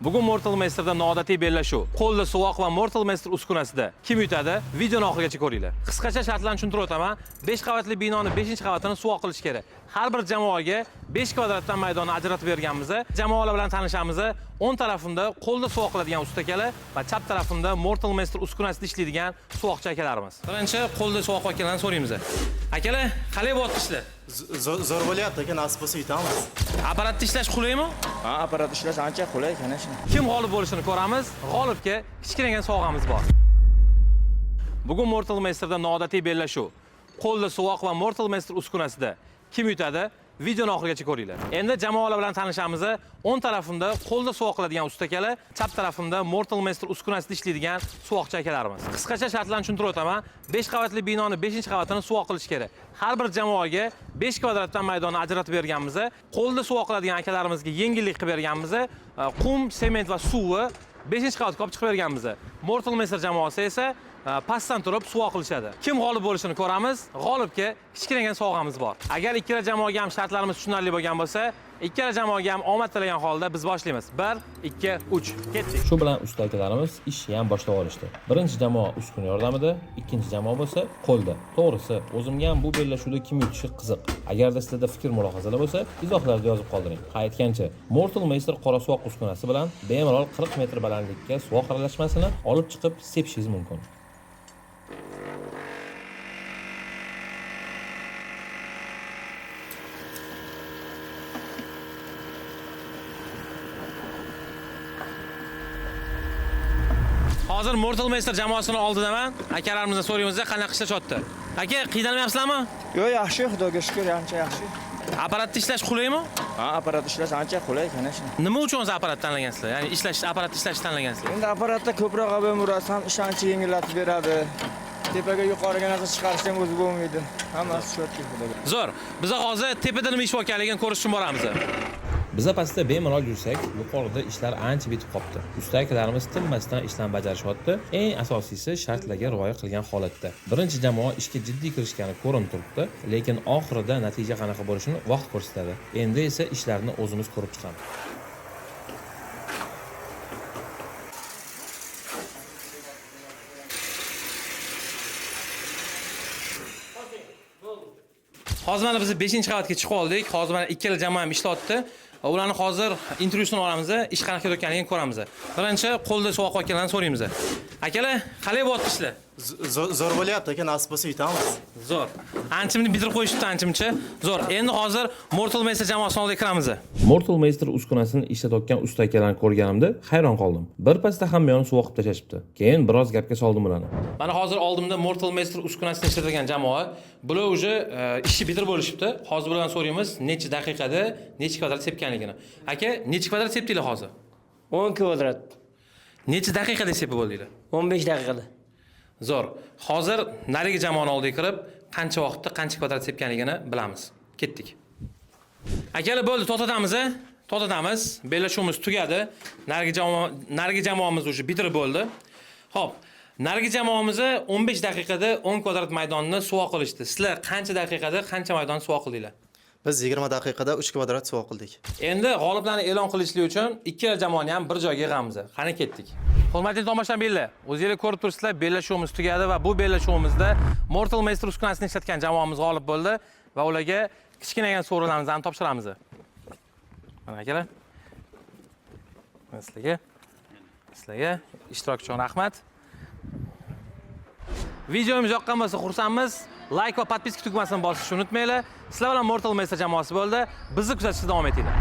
Bugun Mortal Master'da noodatiy bellashuv. Qo'lda suvoq va Mortal Master uskunasida kim yutadi? Videoni oxirigacha ko'ringlar. Qisqacha shartlarni tushuntirib o'taman. 5 qavatli binoni 5-qavatini suvoq qilish kerak. Har bir jamoaga 5 kvadratdan maydonni ajratib berganmiz. Jamoalar bilan tanishamiz. O'ng tarafimda qo'lda suvoq qiladigan ustakalar va chap tarafimda Mortal Master uskunasida ishlaydigan suvoqchi akalarimiz. Birinchi qo'lda suvoq akalarni so'raymiz. Akalar, qalay bo'lyapti ishlar? Zo'r bo'lyapti, aka, nasib bo'lsa yutamiz. Apparatda ishlash qulaymi? Ha, apparat ishlash ancha qulay ekan. Kim g'olib bo'lishini ko'ramiz. G'olibga kichkinagan sovg'amiz bor. Bugun Mortal Master'da noodatiy bellashuv. Qo'lda suvoq va Mortal Master uskunasida kim yutadi? Videoni oxirigacha ko'ringlar. Endi jamoalar bilan tanishamiz. O'ng tarafimda qo'lda suvoq qiladigan ustakalar, chap tarafimda Mortal Master uskunasida ishlaydigan suvoqchi akalarimiz. Qisqacha shartlarni tushuntirib o'taman. 5 qavatli binoni 5-qavatini suvoq qilish kerak. Har bir jamoaga 5 kvadratdan maydonni ajratib berganmiz. Qo'lda suvoq qiladigan akalarimizga yengillik qilib berganmiz. Qum, sement va suvni 5-qavatga olib chiqib berganmiz. Mortal Master jamoasi esa pastdan turib suvoq qilishadi. Kim g'olib bo'lishini ko'ramiz. G'olibga kichkinagan sovg'amiz bor. Agar ikkala jamoaga ham shartlarimiz tushunarli bo'lgan bo'lsa, ikkala jamoaga ham omad tilagan holda biz boshlaymiz. 1, 2, 3, ketdik. Shu bilan usta akalarimiz ishni ham boshlab olishdi. Birinchi jamoa uskuna yordamida, ikkinchi jamoa bo'lsa qo'lda. To'g'risi, o'zimga ham bu bellashuvda kim yutishi qiziq. Agarda sizlarda fikr mulohazalar bo'lsa, izohlarda yozib qoldiring. Aytgancha, Mortal Master qora suvoq uskunasi bilan bemalol 40 metr balandlikka suvoq aralashmasini olib chiqib sepishingiz mumkin. Hozir Mortal Master jamoasining oldidaman. Akalarimizdan so'raymiz, qanaqa ishlashyapti. Aka, qiynalmayapsizlarmi? Yo'q, yaxshi, xudoga shukr, ancha yaxshi. Apparatda ishlash qulaymi? Ha, apparat ishlash ancha qulay ekan. Nima uchun o'zi apparat tanlagansizlar? Ya'ni apparatda ishlashni tanlagansizlar. Endi apparatda ko'proq olib murasan, ish ancha yengillatib beradi. Tepaga yuqoriga narsa chiqarishni ham o'zi bo'lmaydi. Hammasi shotga xudoga. Zo'r. Biz hozir tepada nima ish bo'lganligini ko'rish uchun boramiz. Biz pastda bemalol yursak, yuqorida ishlar ancha bitib qopti. Usta akalarimiz tinmasdan ishlarni bajarishyapti. Eng asosiysi shartlarga rioya qilgan holatda. Birinchi jamoa ishga jiddiy kirishgani ko'rinib turibdi, lekin oxirida natija qanaqa bo'lishini vaqt ko'rsatadi. Endi esa ishlarni o'zimiz ko'rib chiqamiz. Hozir mana biz 5-qavatga chiqib oldik. Hozir mana ikkala jamoa ham ishlayapti. Ularni hozir intervyusini olamiz, ish qanaqa ketayotganligini ko'ramiz. Birinchi qo'lda suvoq akalarni so'raymiz. Akalar, qalay bo'lyapti ishlar? Zo'r bo'lyapti, aka, nasib bo'lsa yutamiz. Zo'r. Anchimni bitirib qo'yishibdi, anchimcha. Zo'r. Endi hozir Mortal Master jamoasining oldiga kiramiz. Mortal Master uskunasini ishlatayotgan usta akalarni ko'rganimda hayron qoldim. Bir pasda hamma yo'lni suvoq qilib tashashibdi. Keyin biroz gapga soldim ularni. Mana hozir oldimda Mortal Master uskunasini ishlatadigan jamoa. Bular уже ishni bitirib bo'lishibdi. Hozir bulardan so'raymiz, necha daqiqada necha kvadrat sepganligini. Aka, necha kvadrat sepdinglar hozir? 10 kvadrat. Necha daqiqada sepib bo'ldinglar? 15 daqiqada. Zo'r. Hozir narigi jamoani oldiga kirib, qancha vaqtda qancha kvadrat sepganligini bilamiz. Ketdik. Akalar, bo'ldi, to'xtatamiz. To'xtatamiz. Bellashuvimiz tugadi. Narigi jamoamiz уже bitirib bo'ldi. Xo'p, narigi jamoamiz 15 daqiqada 10 kvadrat maydonni suvoq qilishdi. Sizlar qancha daqiqada qancha maydonni suvoq qildinglar? Biz 20 daqiqada 3 kvadrat suvoq qildik. Endi g'oliblarni e'lon qilishlik uchun ikkala jamoani ham bir joyga yig'amiz. Qani ketdik. Hurmatli tomoshabinlar, o'zingizlar ko'rib turibsizlar, bellashuvimiz tugadi va bu bellashuvimizda Mortal Master uskunasini ishlatgan jamoamiz g'olib bo'ldi va ularga kichkinagan sovrinlarimizni topshiramiz. Mana akalar. Sizlarga ishtirok uchun rahmat. Videomiz yoqqan bo'lsa xursandmiz. Like va podpiska tugmasini bosishni unutmanglar. Sizlar bilan Mortal Master jamoasi bo'ldi. Bizni kuzatishda davom etinglar.